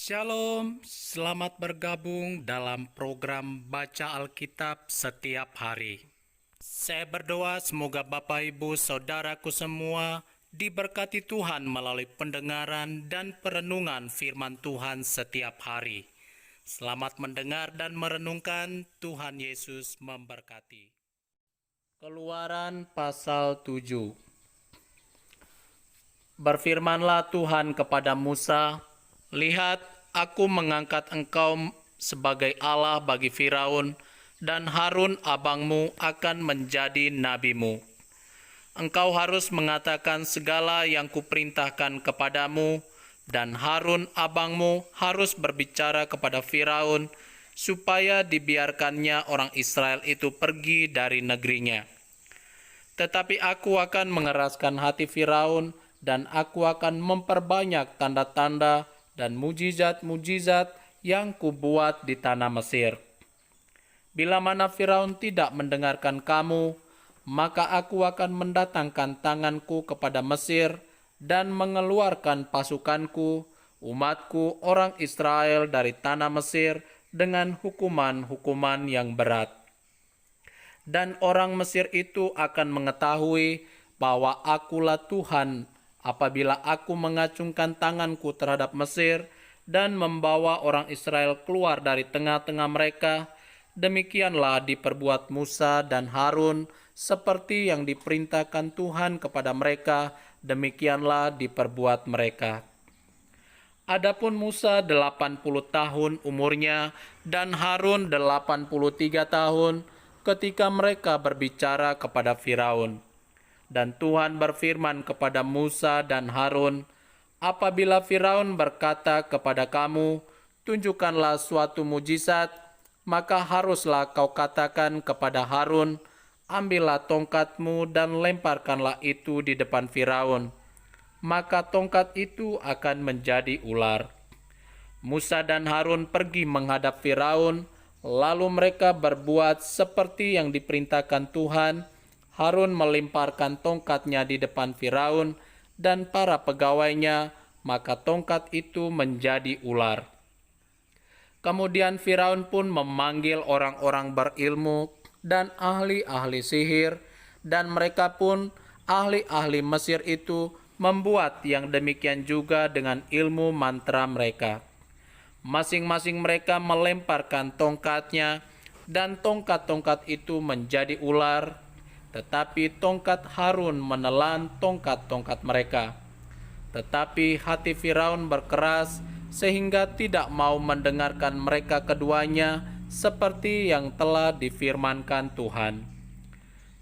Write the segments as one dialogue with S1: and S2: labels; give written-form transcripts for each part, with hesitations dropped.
S1: Shalom, selamat bergabung dalam program Baca Alkitab setiap hari. Saya berdoa semoga Bapak Ibu Saudaraku semua diberkati Tuhan melalui pendengaran dan perenungan firman Tuhan setiap hari. Selamat mendengar dan merenungkan. Tuhan Yesus memberkati. Keluaran pasal 7. Berfirmanlah Tuhan kepada Musa, "Lihat, aku mengangkat engkau sebagai Allah bagi Firaun, dan Harun abangmu akan menjadi nabimu. Engkau harus mengatakan segala yang kuperintahkan kepadamu, dan Harun abangmu harus berbicara kepada Firaun, supaya dibiarkannya orang Israel itu pergi dari negerinya. Tetapi aku akan mengeraskan hati Firaun, dan aku akan memperbanyak tanda-tanda dan mujizat-mujizat yang kubuat di tanah Mesir. Bila mana Firaun tidak mendengarkan kamu, maka aku akan mendatangkan tanganku kepada Mesir dan mengeluarkan pasukanku, umatku orang Israel dari tanah Mesir dengan hukuman-hukuman yang berat. Dan orang Mesir itu akan mengetahui bahwa akulah Tuhan apabila aku mengacungkan tanganku terhadap Mesir dan membawa orang Israel keluar dari tengah-tengah mereka. Demikianlah diperbuat Musa dan Harun seperti yang diperintahkan Tuhan kepada mereka, demikianlah diperbuat mereka. Adapun Musa 80 tahun umurnya dan Harun 83 tahun ketika mereka berbicara kepada Firaun. Dan Tuhan berfirman kepada Musa dan Harun, "Apabila Firaun berkata kepada kamu, 'Tunjukkanlah suatu mujizat,' maka haruslah kau katakan kepada Harun, 'Ambillah tongkatmu dan lemparkanlah itu di depan Firaun,' maka tongkat itu akan menjadi ular." Musa dan Harun pergi menghadap Firaun, lalu mereka berbuat seperti yang diperintahkan Tuhan. Harun melemparkan tongkatnya di depan Firaun dan para pegawainya, maka tongkat itu menjadi ular. Kemudian Firaun pun memanggil orang-orang berilmu dan ahli-ahli sihir, dan mereka pun ahli-ahli Mesir itu membuat yang demikian juga dengan ilmu mantra mereka. Masing-masing mereka melemparkan tongkatnya, dan tongkat-tongkat itu menjadi ular, tetapi tongkat Harun menelan tongkat-tongkat mereka. Tetapi hati Firaun berkeras sehingga tidak mau mendengarkan mereka keduanya seperti yang telah difirmankan Tuhan.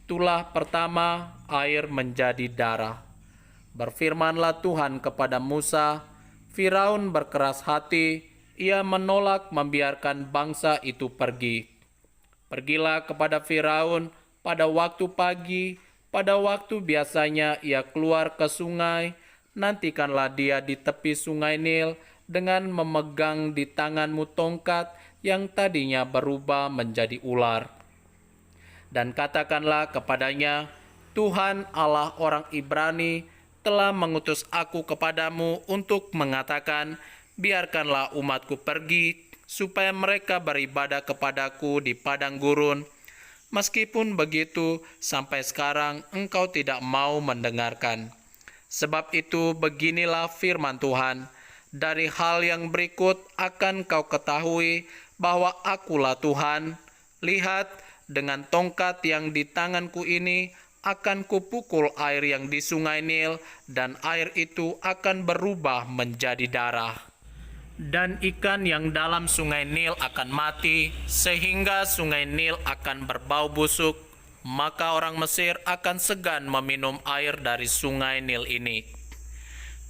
S1: Tulah pertama air menjadi darah. Berfirmanlah Tuhan kepada Musa, "Firaun berkeras hati, ia menolak membiarkan bangsa itu pergi. Pergilah kepada Firaun pada waktu pagi, pada waktu biasanya ia keluar ke sungai, nantikanlah dia di tepi sungai Nil dengan memegang di tanganmu tongkat yang tadinya berubah menjadi ular. Dan katakanlah kepadanya, 'Tuhan Allah orang Ibrani telah mengutus aku kepadamu untuk mengatakan, biarkanlah umatku pergi, supaya mereka beribadah kepadaku di padang gurun. Meskipun begitu, sampai sekarang engkau tidak mau mendengarkan. Sebab itu beginilah firman Tuhan, dari hal yang berikut akan kau ketahui bahwa akulah Tuhan. Lihat, dengan tongkat yang di tanganku ini akan kupukul air yang di sungai Nil, dan air itu akan berubah menjadi darah. Dan ikan yang dalam sungai Nil akan mati, sehingga sungai Nil akan berbau busuk, maka orang Mesir akan segan meminum air dari sungai Nil ini."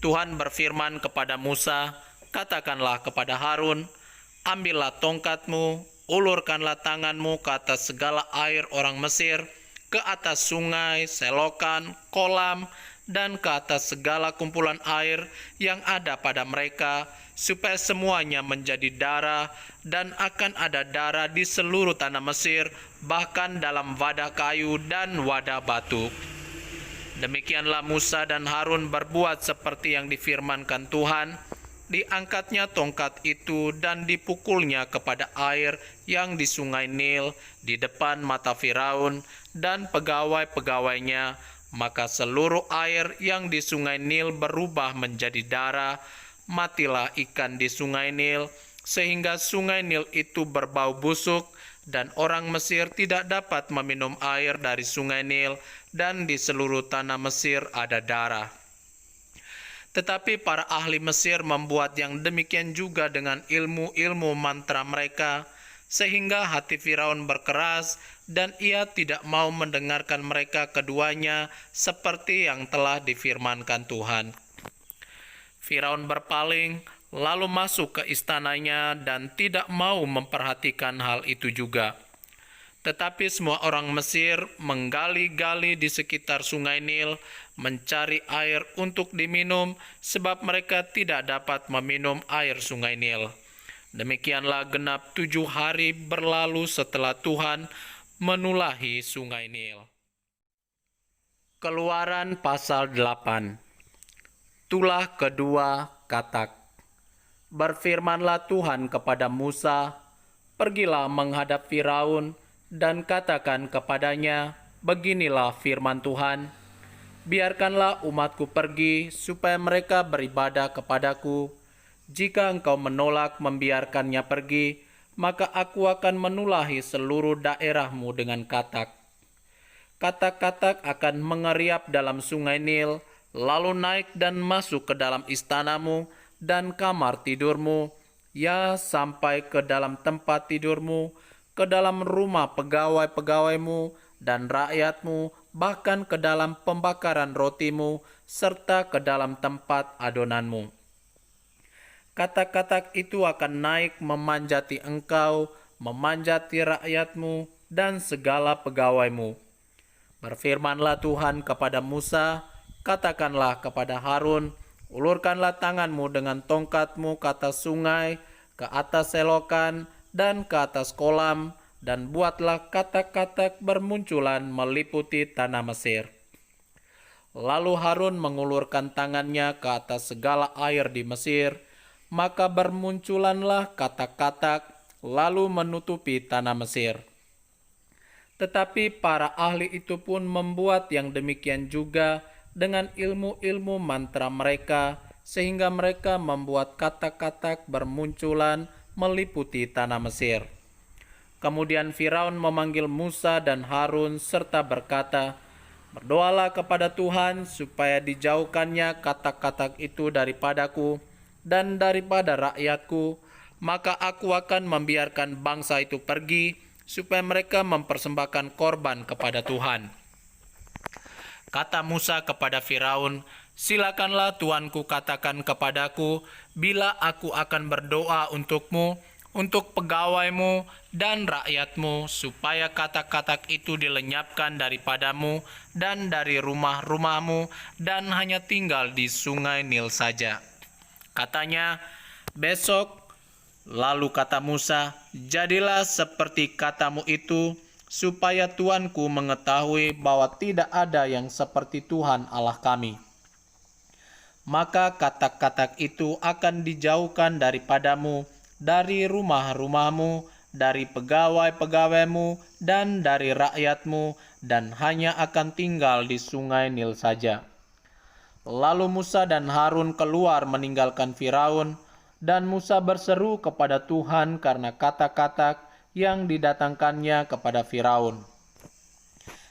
S1: Tuhan berfirman kepada Musa, "Katakanlah kepada Harun, ambillah tongkatmu, ulurkanlah tanganmu ke atas segala air orang Mesir, ke atas sungai, selokan, kolam, dan ke atas segala kumpulan air yang ada pada mereka, supaya semuanya menjadi darah, dan akan ada darah di seluruh tanah Mesir, bahkan dalam wadah kayu dan wadah batu." Demikianlah Musa dan Harun berbuat seperti yang difirmankan Tuhan. Diangkatnya tongkat itu dan dipukulnya kepada air yang di sungai Nil di depan mata Firaun dan pegawai-pegawainya, maka seluruh air yang di sungai Nil berubah menjadi darah. Matilah ikan di sungai Nil, sehingga sungai Nil itu berbau busuk, dan orang Mesir tidak dapat meminum air dari sungai Nil, dan di seluruh tanah Mesir ada darah. Tetapi para ahli Mesir membuat yang demikian juga dengan ilmu-ilmu mantra mereka, sehingga hati Firaun berkeras, dan ia tidak mau mendengarkan mereka keduanya seperti yang telah difirmankan Tuhan. Firaun berpaling, lalu masuk ke istananya dan tidak mau memperhatikan hal itu juga. Tetapi semua orang Mesir menggali-gali di sekitar sungai Nil, mencari air untuk diminum, sebab mereka tidak dapat meminum air sungai Nil. Demikianlah genap 7 hari berlalu setelah Tuhan menulahi sungai Nil. Keluaran pasal 8. Tulah kedua Katak. Berfirmanlah Tuhan kepada Musa, "Pergilah menghadap Firaun, dan katakan kepadanya, beginilah firman Tuhan, biarkanlah umatku pergi, supaya mereka beribadah kepadaku. Jika engkau menolak membiarkannya pergi, maka aku akan menulahi seluruh daerahmu dengan katak. Katak-katak akan mengeriap dalam sungai Nil, lalu naik dan masuk ke dalam istanamu dan kamar tidurmu, ya sampai ke dalam tempat tidurmu, ke dalam rumah pegawai-pegawaimu dan rakyatmu, bahkan ke dalam pembakaran rotimu, serta ke dalam tempat adonanmu. Katak-katak itu akan naik memanjati engkau, memanjati rakyatmu, dan segala pegawaimu. Berfirmanlah Tuhan kepada Musa, katakanlah kepada Harun, ulurkanlah tanganmu dengan tongkatmu ke atas sungai, ke atas selokan, dan ke atas kolam, dan buatlah katak-katak bermunculan meliputi tanah Mesir. Lalu Harun mengulurkan tangannya ke atas segala air di Mesir, maka bermunculanlah katak-katak, lalu menutupi tanah Mesir. Tetapi para ahli itu pun membuat yang demikian juga dengan ilmu-ilmu mantra mereka, sehingga mereka membuat katak-katak bermunculan meliputi tanah Mesir. Kemudian Firaun memanggil Musa dan Harun serta berkata, "Berdoalah kepada Tuhan supaya dijauhkannya katak-katak itu daripadaku dan daripada rakyatku, maka aku akan membiarkan bangsa itu pergi, supaya mereka mempersembahkan korban kepada Tuhan." Kata Musa kepada Firaun, "Silakanlah tuanku katakan kepadaku, bila aku akan berdoa untukmu, untuk pegawaimu dan rakyatmu, supaya katak-katak itu dilenyapkan daripadamu dan dari rumah-rumahmu, dan hanya tinggal di sungai Nil saja." Katanya, "Besok." Lalu kata Musa, "Jadilah seperti katamu itu, supaya tuanku mengetahui bahwa tidak ada yang seperti Tuhan Allah kami. Maka katak-katak itu akan dijauhkan daripadamu, dari rumah-rumahmu, dari pegawai-pegawaimu, dan dari rakyatmu, dan hanya akan tinggal di sungai Nil saja." Lalu Musa dan Harun keluar meninggalkan Firaun, dan Musa berseru kepada Tuhan karena katak-katak yang didatangkannya kepada Firaun.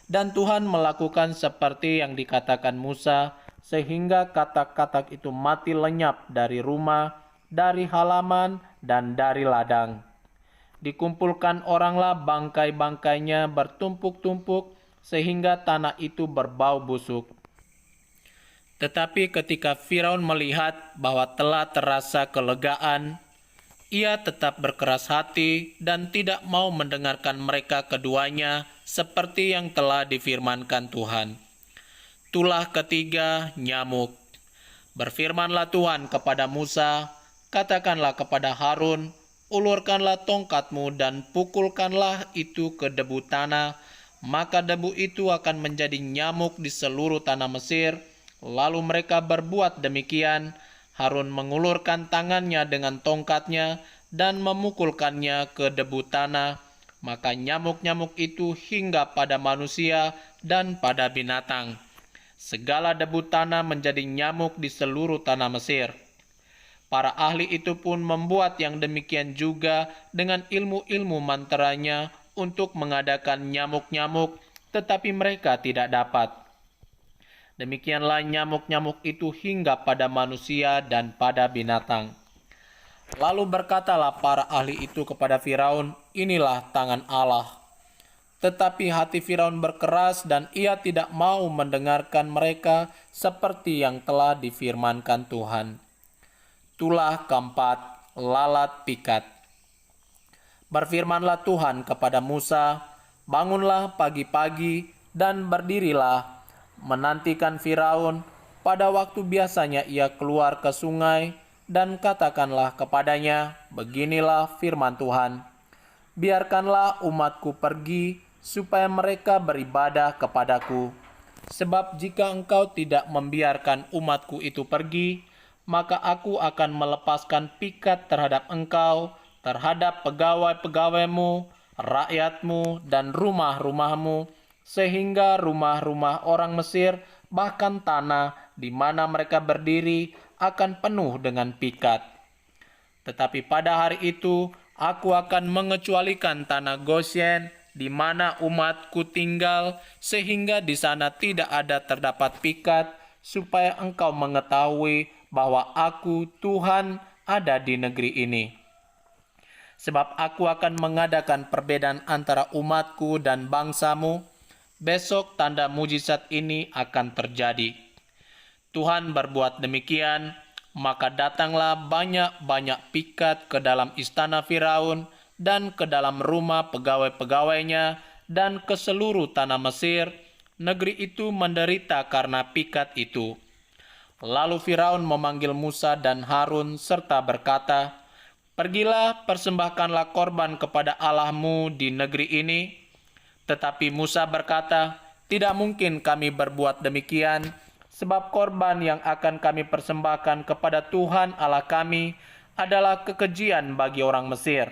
S1: Dan Tuhan melakukan seperti yang dikatakan Musa, sehingga katak-katak itu mati lenyap dari rumah, dari halaman, dan dari ladang. Dikumpulkan oranglah bangkai-bangkainya bertumpuk-tumpuk, sehingga tanah itu berbau busuk. Tetapi ketika Firaun melihat bahwa telah terasa kelegaan, ia tetap berkeras hati dan tidak mau mendengarkan mereka keduanya seperti yang telah difirmankan Tuhan. Tulah ketiga, nyamuk. Berfirmanlah Tuhan kepada Musa, "Katakanlah kepada Harun, ulurkanlah tongkatmu dan pukulkanlah itu ke debu tanah, maka debu itu akan menjadi nyamuk di seluruh tanah Mesir." Lalu mereka berbuat demikian. Harun mengulurkan tangannya dengan tongkatnya dan memukulkannya ke debu tanah, maka nyamuk-nyamuk itu hinggap pada manusia dan pada binatang. Segala debu tanah menjadi nyamuk di seluruh tanah Mesir. Para ahli itu pun membuat yang demikian juga dengan ilmu-ilmu manteranya untuk mengadakan nyamuk-nyamuk, tetapi mereka tidak dapat. Demikianlah nyamuk-nyamuk itu hinggap pada manusia dan pada binatang. Lalu berkatalah para ahli itu kepada Firaun, "Inilah tangan Allah." Tetapi hati Firaun berkeras dan ia tidak mau mendengarkan mereka seperti yang telah difirmankan Tuhan. Tulah keempat, lalat pikat. Berfirmanlah Tuhan kepada Musa, "Bangunlah pagi-pagi dan berdirilah, menantikan Firaun pada waktu biasanya ia keluar ke sungai, dan katakanlah kepadanya, beginilah firman Tuhan, biarkanlah umatku pergi, supaya mereka beribadah kepadaku. Sebab jika engkau tidak membiarkan umatku itu pergi, maka aku akan melepaskan pikat terhadap engkau, terhadap pegawai-pegawaimu, rakyatmu, dan rumah-rumahmu, sehingga rumah-rumah orang Mesir, bahkan tanah di mana mereka berdiri, akan penuh dengan pikat. Tetapi pada hari itu, aku akan mengecualikan tanah Gosyen, di mana umatku tinggal, sehingga di sana tidak ada terdapat pikat, supaya engkau mengetahui bahwa aku, Tuhan, ada di negeri ini. Sebab aku akan mengadakan perbedaan antara umatku dan bangsamu. Besok tanda mujizat ini akan terjadi." Tuhan berbuat demikian, maka datanglah banyak-banyak pikat ke dalam istana Firaun dan ke dalam rumah pegawai-pegawainya dan ke seluruh tanah Mesir. Negeri itu menderita karena pikat itu. Lalu Firaun memanggil Musa dan Harun serta berkata, "Pergilah, persembahkanlah korban kepada Allahmu di negeri ini." Tetapi Musa berkata, "Tidak mungkin kami berbuat demikian, sebab korban yang akan kami persembahkan kepada Tuhan Allah kami adalah kekejian bagi orang Mesir.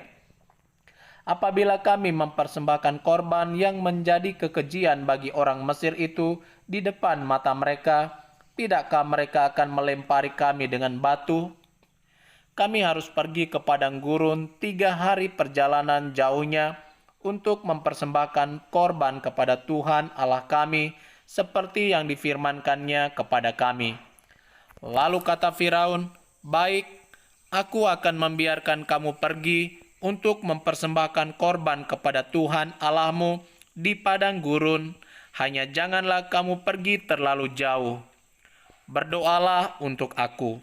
S1: Apabila kami mempersembahkan korban yang menjadi kekejian bagi orang Mesir itu di depan mata mereka, tidakkah mereka akan melempari kami dengan batu? Kami harus pergi ke padang gurun 3 hari perjalanan jauhnya untuk mempersembahkan korban kepada Tuhan Allah kami, seperti yang difirmankannya kepada kami." Lalu kata Firaun, "Baik, aku akan membiarkan kamu pergi untuk mempersembahkan korban kepada Tuhan Allahmu di padang gurun, hanya janganlah kamu pergi terlalu jauh. Berdoalah untuk aku."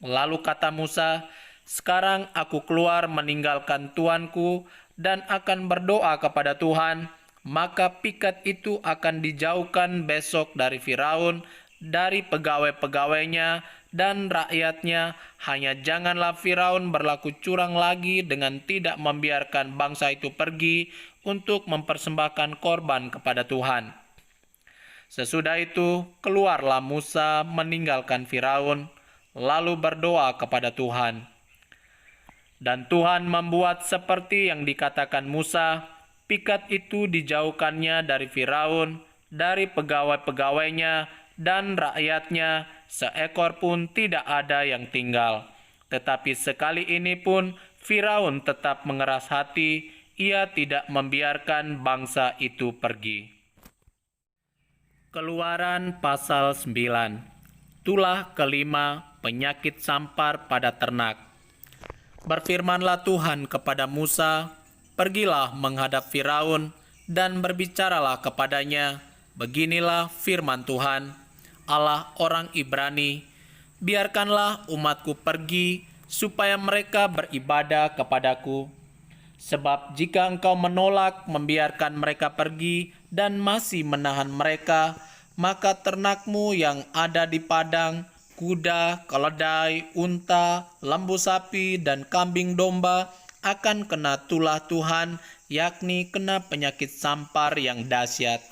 S1: Lalu kata Musa, "Sekarang aku keluar meninggalkan tuanku dan akan berdoa kepada Tuhan, maka pikat itu akan dijauhkan besok dari Firaun, dari pegawai-pegawainya dan rakyatnya, hanya janganlah Firaun berlaku curang lagi dengan tidak membiarkan bangsa itu pergi untuk mempersembahkan korban kepada Tuhan." Sesudah itu, keluarlah Musa meninggalkan Firaun, lalu berdoa kepada Tuhan. Dan Tuhan membuat seperti yang dikatakan Musa, pikat itu dijauhkannya dari Firaun, dari pegawai-pegawainya, dan rakyatnya, seekor pun tidak ada yang tinggal. Tetapi sekali ini pun Firaun tetap mengeras hati, ia tidak membiarkan bangsa itu pergi. Keluaran pasal 9. Tulah kelima, penyakit sampar pada ternak. Berfirmanlah Tuhan kepada Musa, "Pergilah menghadap Firaun dan berbicaralah kepadanya, beginilah firman Tuhan, Allah orang Ibrani, biarkanlah umatku pergi, supaya mereka beribadah kepadaku. Sebab jika engkau menolak membiarkan mereka pergi dan masih menahan mereka, maka ternakmu yang ada di padang, kuda, keledai, unta, lembu sapi, dan kambing domba akan kena tulah Tuhan, yakni kena penyakit sampar yang dahsyat.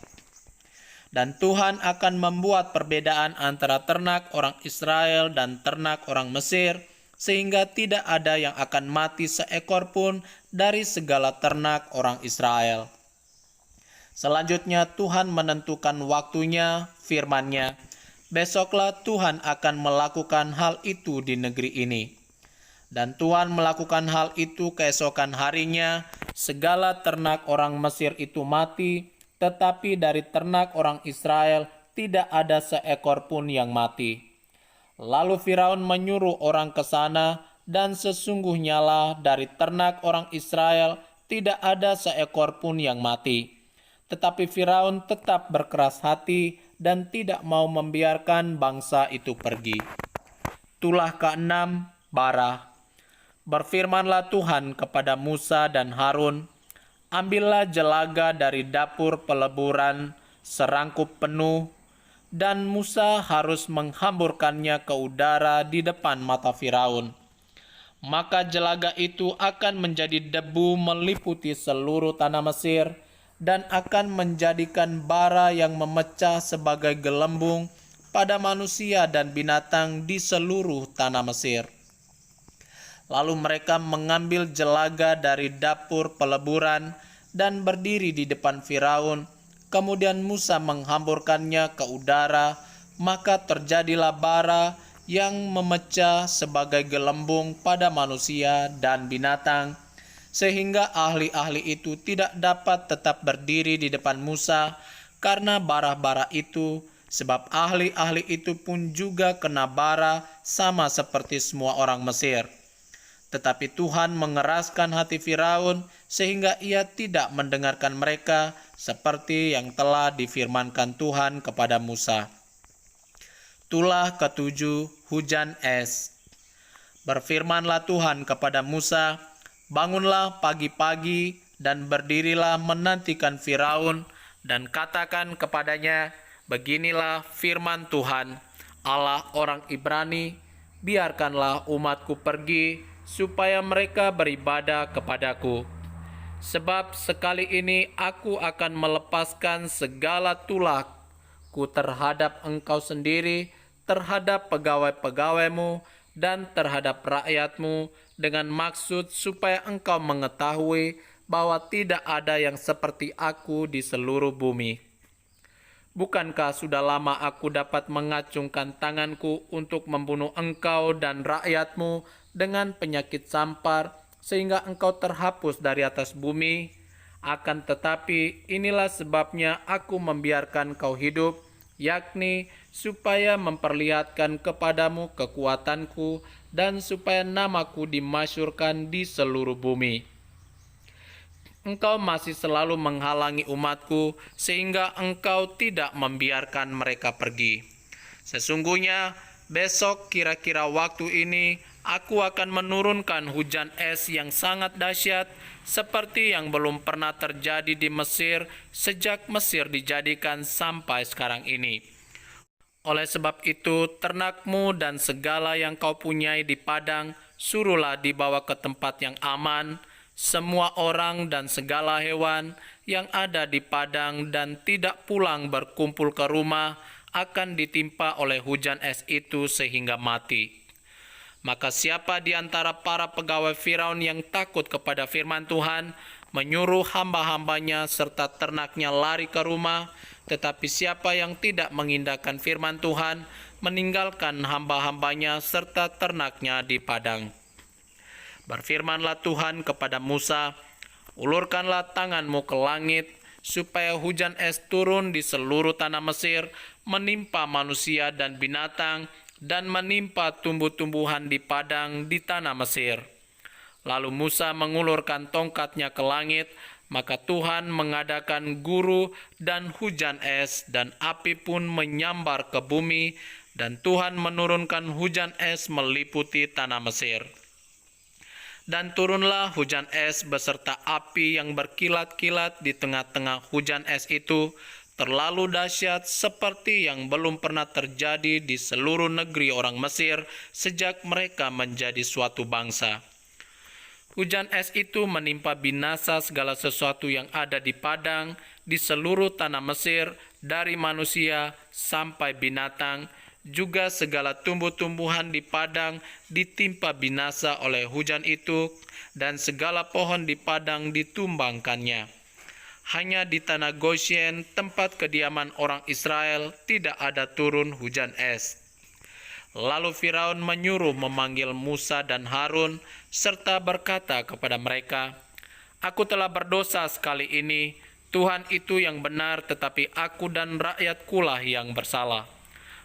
S1: Dan Tuhan akan membuat perbedaan antara ternak orang Israel dan ternak orang Mesir, sehingga tidak ada yang akan mati seekor pun dari segala ternak orang Israel. Selanjutnya Tuhan menentukan waktunya, firman-Nya, besoklah Tuhan akan melakukan hal itu di negeri ini. Dan Tuhan melakukan hal itu keesokan harinya, segala ternak orang Mesir itu mati, tetapi dari ternak orang Israel tidak ada seekor pun yang mati. Lalu Firaun menyuruh orang ke sana, dan sesungguhnya lah dari ternak orang Israel tidak ada seekor pun yang mati. Tetapi Firaun tetap berkeras hati dan tidak mau membiarkan bangsa itu pergi. Tulah ke-6, bara. Berfirmanlah Tuhan kepada Musa dan Harun, ambillah jelaga dari dapur peleburan serangkup penuh, dan Musa harus menghamburkannya ke udara di depan mata Firaun. Maka jelaga itu akan menjadi debu meliputi seluruh tanah Mesir, dan akan menjadikan bara yang memecah sebagai gelembung pada manusia dan binatang di seluruh tanah Mesir. Lalu mereka mengambil jelaga dari dapur peleburan dan berdiri di depan Firaun. Kemudian Musa menghamburkannya ke udara, maka terjadilah bara yang memecah sebagai gelembung pada manusia dan binatang, sehingga ahli-ahli itu tidak dapat tetap berdiri di depan Musa karena bara-bara itu, sebab ahli-ahli itu pun juga kena bara sama seperti semua orang Mesir. Tetapi Tuhan mengeraskan hati Firaun sehingga ia tidak mendengarkan mereka seperti yang telah difirmankan Tuhan kepada Musa. Tulah ke-7, hujan es. Berfirmanlah Tuhan kepada Musa, bangunlah pagi-pagi dan berdirilah menantikan Firaun dan katakan kepadanya, beginilah firman Tuhan, Allah orang Ibrani, biarkanlah umatku pergi supaya mereka beribadah kepadaku. Sebab sekali ini aku akan melepaskan segala tulahku terhadap engkau sendiri, terhadap pegawai-pegawaimu, dan terhadap rakyatmu, dengan maksud supaya engkau mengetahui bahwa tidak ada yang seperti aku di seluruh bumi. Bukankah sudah lama aku dapat mengacungkan tanganku untuk membunuh engkau dan rakyatmu dengan penyakit sampar, sehingga engkau terhapus dari atas bumi? Akan tetapi inilah sebabnya aku membiarkan kau hidup, yakni supaya memperlihatkan kepadamu kekuatanku, dan supaya namaku dimasyhurkan di seluruh bumi. Engkau masih selalu menghalangi umatku, sehingga engkau tidak membiarkan mereka pergi. Sesungguhnya besok kira-kira waktu ini aku akan menurunkan hujan es yang sangat dahsyat, seperti yang belum pernah terjadi di Mesir sejak Mesir dijadikan sampai sekarang ini. Oleh sebab itu, ternakmu dan segala yang kau punyai di padang, suruhlah dibawa ke tempat yang aman. Semua orang dan segala hewan yang ada di padang dan tidak pulang berkumpul ke rumah akan ditimpa oleh hujan es itu sehingga mati. Maka siapa di antara para pegawai Firaun yang takut kepada firman Tuhan, menyuruh hamba-hambanya serta ternaknya lari ke rumah, tetapi siapa yang tidak mengindahkan firman Tuhan, meninggalkan hamba-hambanya serta ternaknya di padang. Berfirmanlah Tuhan kepada Musa, ulurkanlah tanganmu ke langit, supaya hujan es turun di seluruh tanah Mesir, menimpa manusia dan binatang, dan menimpa tumbuh-tumbuhan di padang di tanah Mesir. Lalu Musa mengulurkan tongkatnya ke langit, maka Tuhan mengadakan guru dan hujan es, dan api pun menyambar ke bumi, dan Tuhan menurunkan hujan es meliputi tanah Mesir. Dan turunlah hujan es beserta api yang berkilat-kilat di tengah-tengah hujan es itu, terlalu dahsyat seperti yang belum pernah terjadi di seluruh negeri orang Mesir sejak mereka menjadi suatu bangsa. Hujan es itu menimpa binasa segala sesuatu yang ada di padang, di seluruh tanah Mesir, dari manusia sampai binatang, juga segala tumbuh-tumbuhan di padang ditimpa binasa oleh hujan itu, dan segala pohon di padang ditumbangkannya. Hanya di tanah Goshen, tempat kediaman orang Israel, tidak ada turun hujan es. Lalu Firaun menyuruh memanggil Musa dan Harun, serta berkata kepada mereka, "Aku telah berdosa sekali ini, Tuhan itu yang benar, tetapi aku dan rakyatkulah yang bersalah.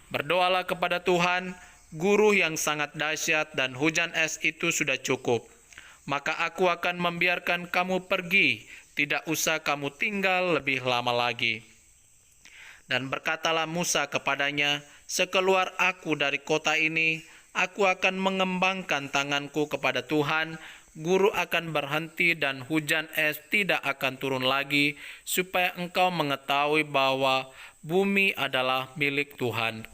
S1: Berdoalah kepada Tuhan, guru yang sangat dahsyat dan hujan es itu sudah cukup. Maka aku akan membiarkan kamu pergi, tidak usah kamu tinggal lebih lama lagi." Dan berkatalah Musa kepadanya, "Sekeluar aku dari kota ini, aku akan mengembangkan tanganku kepada Tuhan, guru akan berhenti dan hujan es tidak akan turun lagi, supaya engkau mengetahui bahwa bumi adalah milik Tuhan.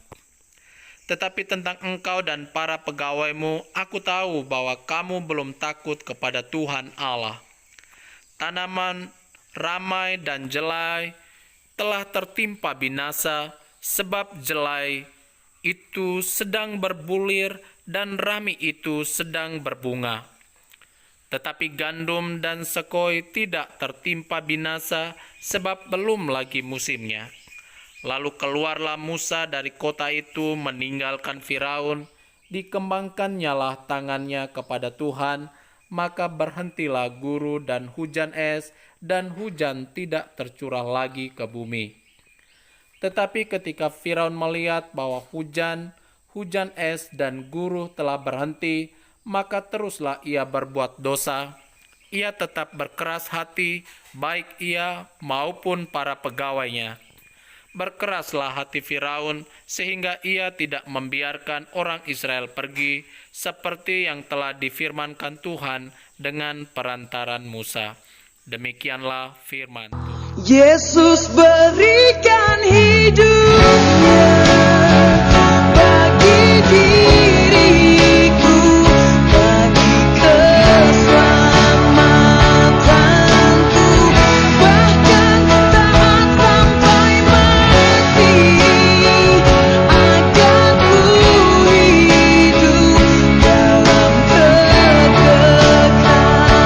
S1: Tetapi tentang engkau dan para pegawaimu, aku tahu bahwa kamu belum takut kepada Tuhan Allah. Tanaman, ramai dan jelai telah tertimpa binasa, sebab jelai itu sedang berbulir dan rami itu sedang berbunga. Tetapi gandum dan sekoi tidak tertimpa binasa, sebab belum lagi musimnya." Lalu keluarlah Musa dari kota itu meninggalkan Firaun, dikembangkannyalah tangannya kepada Tuhan, maka berhentilah guru dan hujan es, dan hujan tidak tercurah lagi ke bumi. Tetapi ketika Firaun melihat bahwa hujan es dan guru telah berhenti, maka teruslah ia berbuat dosa. Ia tetap berkeras hati, baik ia maupun para pegawainya. Berkeraslah hati Firaun, sehingga ia tidak membiarkan orang Israel pergi, seperti yang telah difirmankan Tuhan dengan perantaran Musa. Demikianlah firman Tuhan.
S2: Yesus berikan